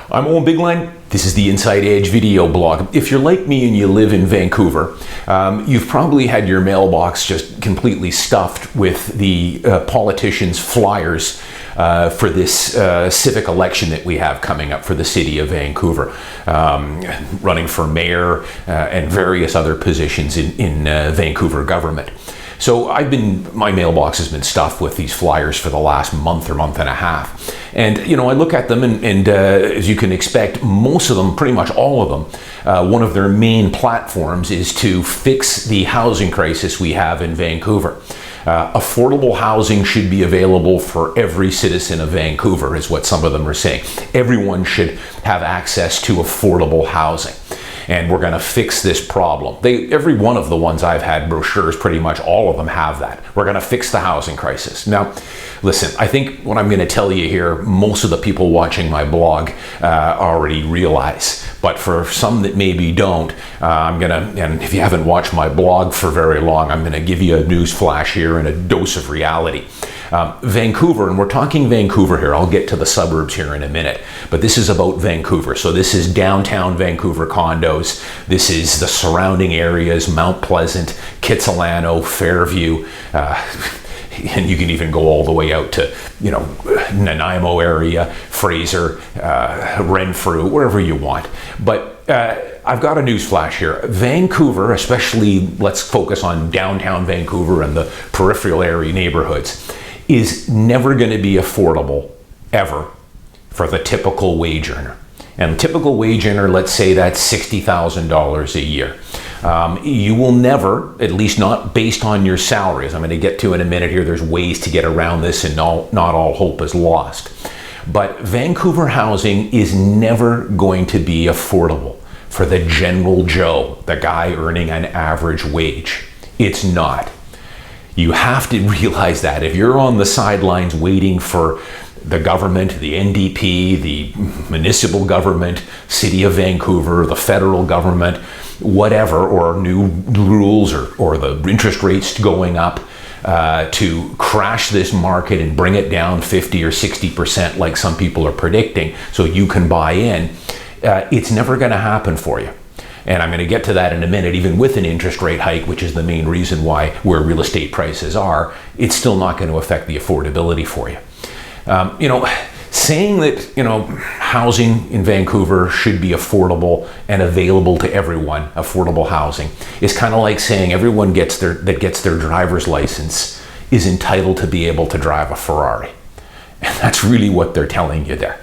I'm Owen Bigland. This is the Inside Edge video blog. If you're like me and you live in Vancouver, you've probably had your mailbox just completely stuffed with the politicians' flyers for this civic election that we have coming up for the city of Vancouver, running for mayor and various other positions in Vancouver government. So my mailbox has been stuffed with these flyers for the last month or month and a half. And, I look at them and as you can expect, most of them, pretty much all of them, one of their main platforms is to fix the housing crisis we have in Vancouver. Affordable housing should be available for every citizen of Vancouver, is what some of them are saying. Everyone should have access to affordable housing. And we're going to fix this problem. Every one of the ones I've had brochures, pretty much all of them have that. We're going to fix the housing crisis. Now, listen, I think what I'm going to tell you here, most of the people watching my blog already realize. But for some that maybe don't, and if you haven't watched my blog for very long, I'm going to give you a news flash here and a dose of reality. Vancouver, and we're talking Vancouver here, I'll get to the suburbs here in a minute, but this is about Vancouver. So this is downtown Vancouver condos, this is the surrounding areas, Mount Pleasant, Kitsilano, Fairview, and you can even go all the way out to, Nanaimo area, Fraser, Renfrew, wherever you want. But I've got a news flash here. Vancouver, especially, let's focus on downtown Vancouver and the peripheral area neighborhoods, is never going to be affordable, ever, for the typical wage earner. And the typical wage earner, let's say that's $60,000 a year. You will never, at least not based on your salary, as I'm going to get to in a minute here, there's ways to get around this and not all hope is lost. But Vancouver housing is never going to be affordable for the general Joe, the guy earning an average wage. It's not. You have to realize that. If you're on the sidelines waiting for the government, the NDP, the municipal government, City of Vancouver, the federal government, whatever, or new rules or the interest rates going up to crash this market and bring it down 50 or 60% like some people are predicting so you can buy in, it's never going to happen for you. And I'm going to get to that in a minute. Even with an interest rate hike, which is the main reason why where real estate prices are, it's still not going to affect the affordability for you. Saying that, housing in Vancouver should be affordable and available to everyone, affordable housing, is kind of like saying everyone that gets their driver's license is entitled to be able to drive a Ferrari. And that's really what they're telling you there.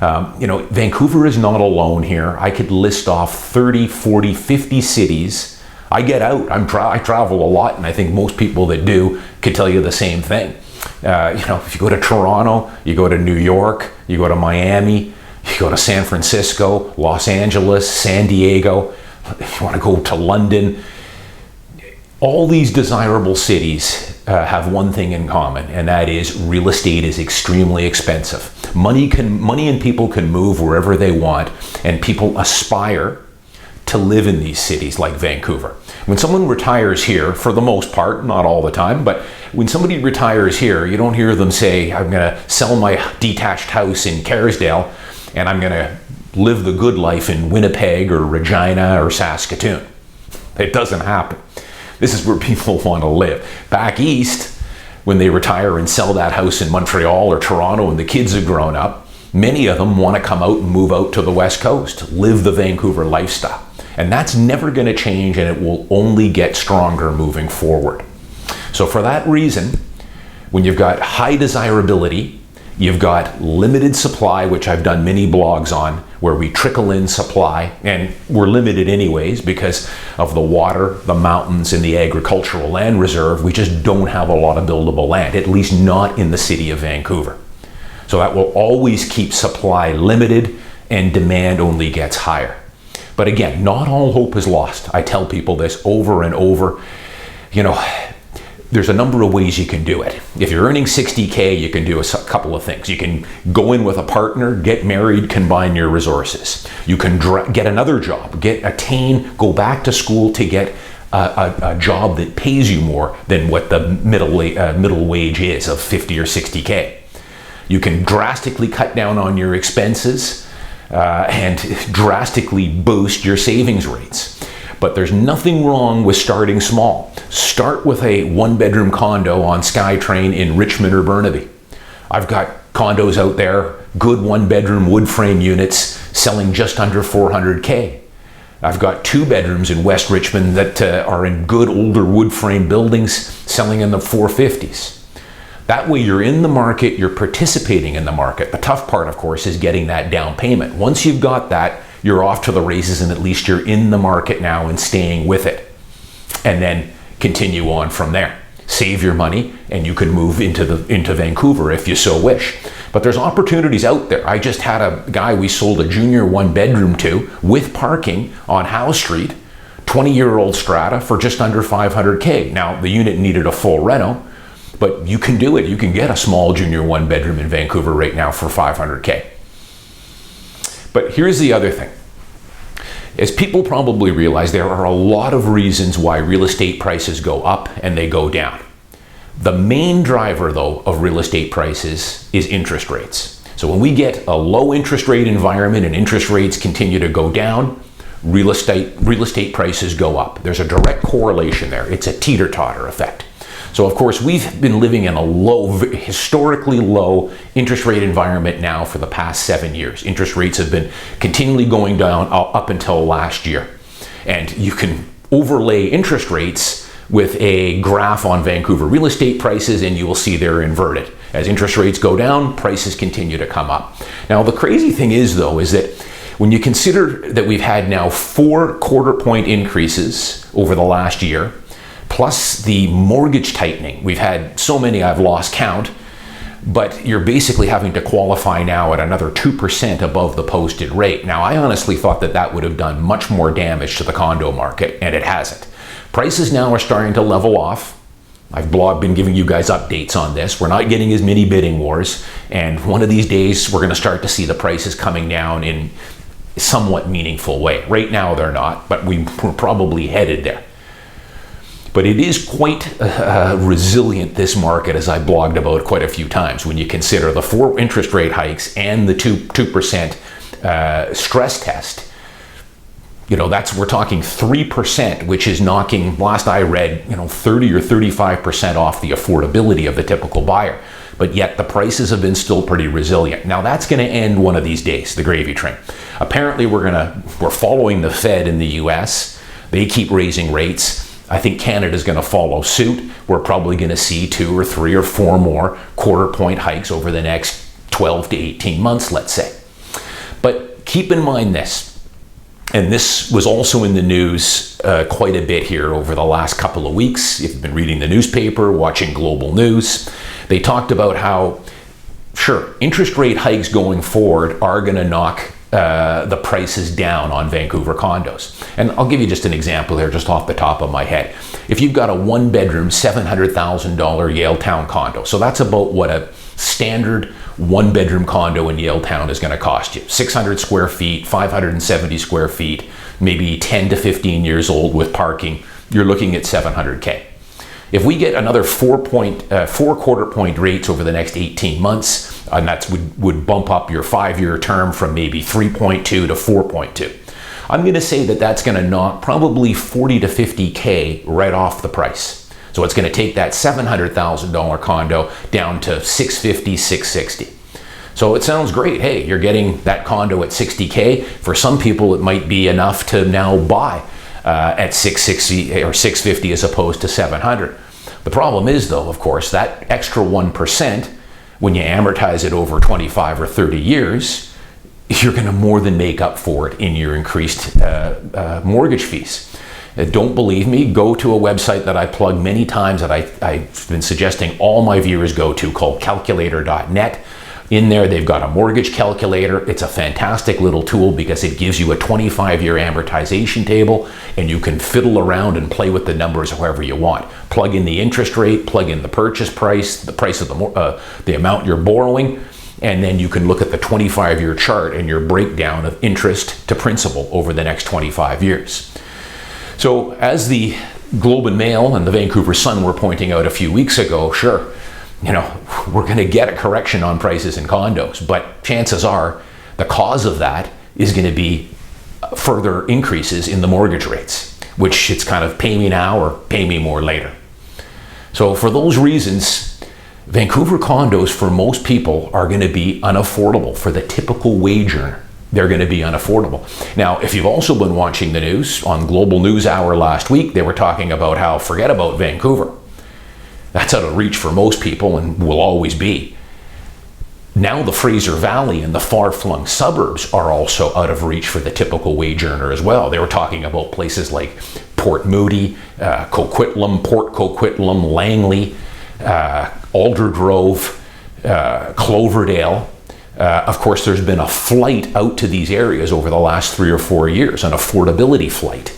Vancouver is not alone here. I could list off 30, 40, 50 cities. I get out. I travel a lot, and I think most people that do could tell you the same thing. If you go to Toronto, you go to New York, you go to Miami, you go to San Francisco, Los Angeles, San Diego, if you want to go to London, all these desirable cities have one thing in common, and that is real estate is extremely expensive. Money and people can move wherever they want, and people aspire to live in these cities like Vancouver. When someone retires here, for the most part, not all the time, but when somebody retires here, you don't hear them say, I'm going to sell my detached house in Kerrisdale and I'm going to live the good life in Winnipeg or Regina or Saskatoon. It doesn't happen. This is where people want to live. Back east, when they retire and sell that house in Montreal or Toronto and the kids have grown up, many of them want to come out and move out to the West Coast, live the Vancouver lifestyle. And that's never going to change, and it will only get stronger moving forward. So for that reason, when you've got high desirability, you've got limited supply, which I've done many blogs on, where we trickle in supply, and we're limited anyways because of the water, the mountains, and the agricultural land reserve. We just don't have a lot of buildable land, at least not in the city of Vancouver. So that will always keep supply limited and demand only gets higher. But again, not all hope is lost. I tell people this over and over. There's a number of ways you can do it. If you're earning $60K, you can do a couple of things. You can go in with a partner, get married, combine your resources. You can get another job, go back to school to get a job that pays you more than what the middle wage is of 50 or 60K. You can drastically cut down on your expenses. and drastically boost your savings rates. But there's nothing wrong with starting small. Start with a one-bedroom condo on SkyTrain in Richmond or Burnaby. I've got condos out there, good one-bedroom wood frame units selling just under $400K. I've got 2 bedrooms in West Richmond that are in good older wood frame buildings selling in the 450s. That way you're in the market, you're participating in the market. The tough part, of course, is getting that down payment. Once you've got that, you're off to the races, and at least you're in the market now and staying with it. And then continue on from there. Save your money, and you can move into Vancouver if you so wish. But there's opportunities out there. I just had a guy we sold a junior one-bedroom to with parking on Howe Street, 20-year-old strata for just under $500K. Now, the unit needed a full reno, but you can do it. You can get a small junior one-bedroom in Vancouver right now for $500K. But here's the other thing. As people probably realize, there are a lot of reasons why real estate prices go up and they go down. The main driver, though, of real estate prices is interest rates. So when we get a low interest rate environment and interest rates continue to go down, real estate prices go up. There's a direct correlation there. It's a teeter-totter effect. So of course, we've been living in a low, historically low interest rate environment now for the past 7 years. Interest rates have been continually going down up until last year. And you can overlay interest rates with a graph on Vancouver real estate prices, and you will see they're inverted. As interest rates go down, prices continue to come up. Now, the crazy thing is, though, is that when you consider that we've had now 4 quarter-point increases over the last year, plus the mortgage tightening. We've had so many I've lost count, but you're basically having to qualify now at another 2% above the posted rate. Now, I honestly thought that that would have done much more damage to the condo market, and it hasn't. Prices now are starting to level off. I've been giving you guys updates on this. We're not getting as many bidding wars, and one of these days we're going to start to see the prices coming down in a somewhat meaningful way. Right now they're not, but we're probably headed there. But it is quite resilient, this market, as I blogged about quite a few times, when you consider the 4 interest rate hikes and the 2% stress test. You know, we're talking 3%, which is knocking, last I read, 30 or 35% off the affordability of the typical buyer. But yet the prices have been still pretty resilient. Now that's going to end one of these days, the gravy train. Apparently we're following the Fed in the US. They keep raising rates. I think Canada's going to follow suit. We're probably going to see 2 or 3 or 4 more quarter-point hikes over the next 12 to 18 months, let's say. But keep in mind this, and this was also in the news quite a bit here over the last couple of weeks. If you've been reading the newspaper, watching global news, they talked about how, sure, interest rate hikes going forward are going to knock the prices down on Vancouver condos. And I'll give you just an example here, just off the top of my head. If you've got a one-bedroom, $700,000 Yaletown condo, so that's about what a standard one-bedroom condo in Yaletown is going to cost you. 600 square feet, 570 square feet, maybe 10 to 15 years old with parking, you're looking at $700K. If we get another 4 quarter-point rates over the next 18 months, and that would bump up your 5-year term from maybe 3.2 to 4.2. I'm going to say that that's going to knock probably 40 to 50K right off the price. So it's going to take that $700,000 condo down to 650, 660. So it sounds great. Hey, you're getting that condo at 60K. For some people, it might be enough to now buy at 660 or 650 as opposed to 700. The problem is, though, of course, that extra 1%, when you amortize it over 25 or 30 years, you're going to more than make up for it in your increased mortgage fees. Don't believe me? Go to a website that I plug many times that I've been suggesting all my viewers go to, called calculator.net. In there, they've got a mortgage calculator. It's a fantastic little tool because it gives you a 25-year amortization table, and you can fiddle around and play with the numbers however you want. Plug in the interest rate, plug in the purchase price, the price of the amount you're borrowing, and then you can look at the 25-year chart and your breakdown of interest to principal over the next 25 years. So as the Globe and Mail and the Vancouver Sun were pointing out a few weeks ago, sure, we're going to get a correction on prices in condos, but chances are the cause of that is going to be further increases in the mortgage rates, which it's kind of pay me now or pay me more later. So for those reasons, Vancouver condos for most people are going to be unaffordable. For the typical wage earner, they're going to be unaffordable. Now, if you've also been watching the news, on Global News Hour last week, they were talking about how, forget about Vancouver. That's out of reach for most people and will always be. Now the Fraser Valley and the far-flung suburbs are also out of reach for the typical wage earner as well. They were talking about places like Port Moody, Coquitlam, Port Coquitlam, Langley, Aldergrove, Cloverdale. Of course, there's been a flight out to these areas over the last 3 or 4 years, an affordability flight.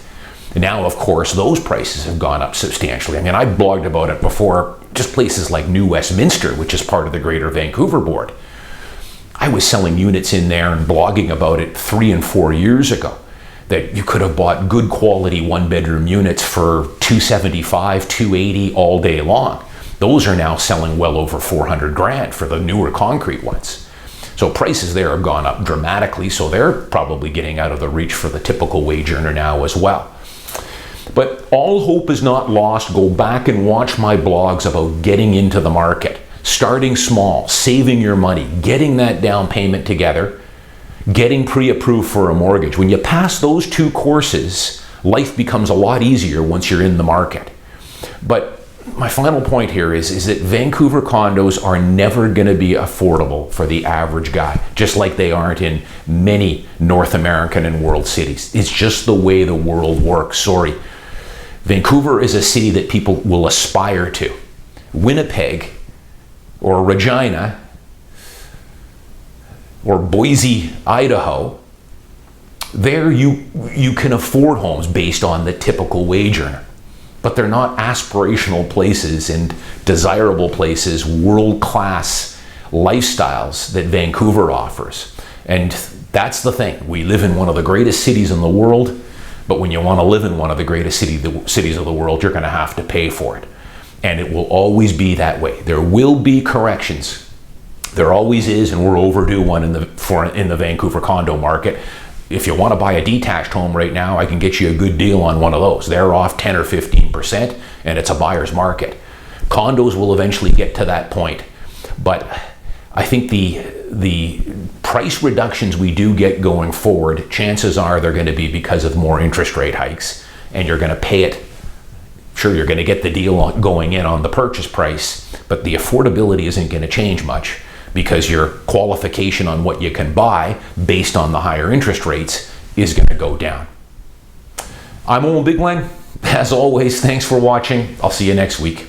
Now, of course, those prices have gone up substantially. I mean, I blogged about it before, just places like New Westminster, which is part of the Greater Vancouver Board. I was selling units in there and blogging about it 3 and 4 years ago, that you could have bought good quality one-bedroom units for $275, $280 all day long. Those are now selling well over $400,000 for the newer concrete ones. So prices there have gone up dramatically, so they're probably getting out of the reach for the typical wage earner now as well. But all hope is not lost. Go back and watch my blogs about getting into the market, starting small, saving your money, getting that down payment together, getting pre-approved for a mortgage. When you pass those 2 courses, life becomes a lot easier once you're in the market. But my final point here is that Vancouver condos are never going to be affordable for the average guy, just like they aren't in many North American and world cities. It's just the way the world works. Sorry. Vancouver is a city that people will aspire to. Winnipeg or Regina or Boise, Idaho, there you can afford homes based on the typical wage earner. But they're not aspirational places and desirable places, world-class lifestyles that Vancouver offers. And that's the thing. We live in one of the greatest cities in the world, but when you want to live in one of the greatest cities of the world, you're going to have to pay for it. And it will always be that way. There will be corrections. There always is, and we're overdue one in the Vancouver condo market. If you want to buy a detached home right now, I can get you a good deal on one of those. They're off 10 or 15%, and it's a buyer's market. Condos will eventually get to that point. But I think the price reductions we do get going forward, chances are they're going to be because of more interest rate hikes, and you're going to pay it. Sure, you're going to get the deal going in on the purchase price, but the affordability isn't going to change much, because your qualification on what you can buy based on the higher interest rates is going to go down. I'm Owen Bigland. As always, thanks for watching. I'll see you next week.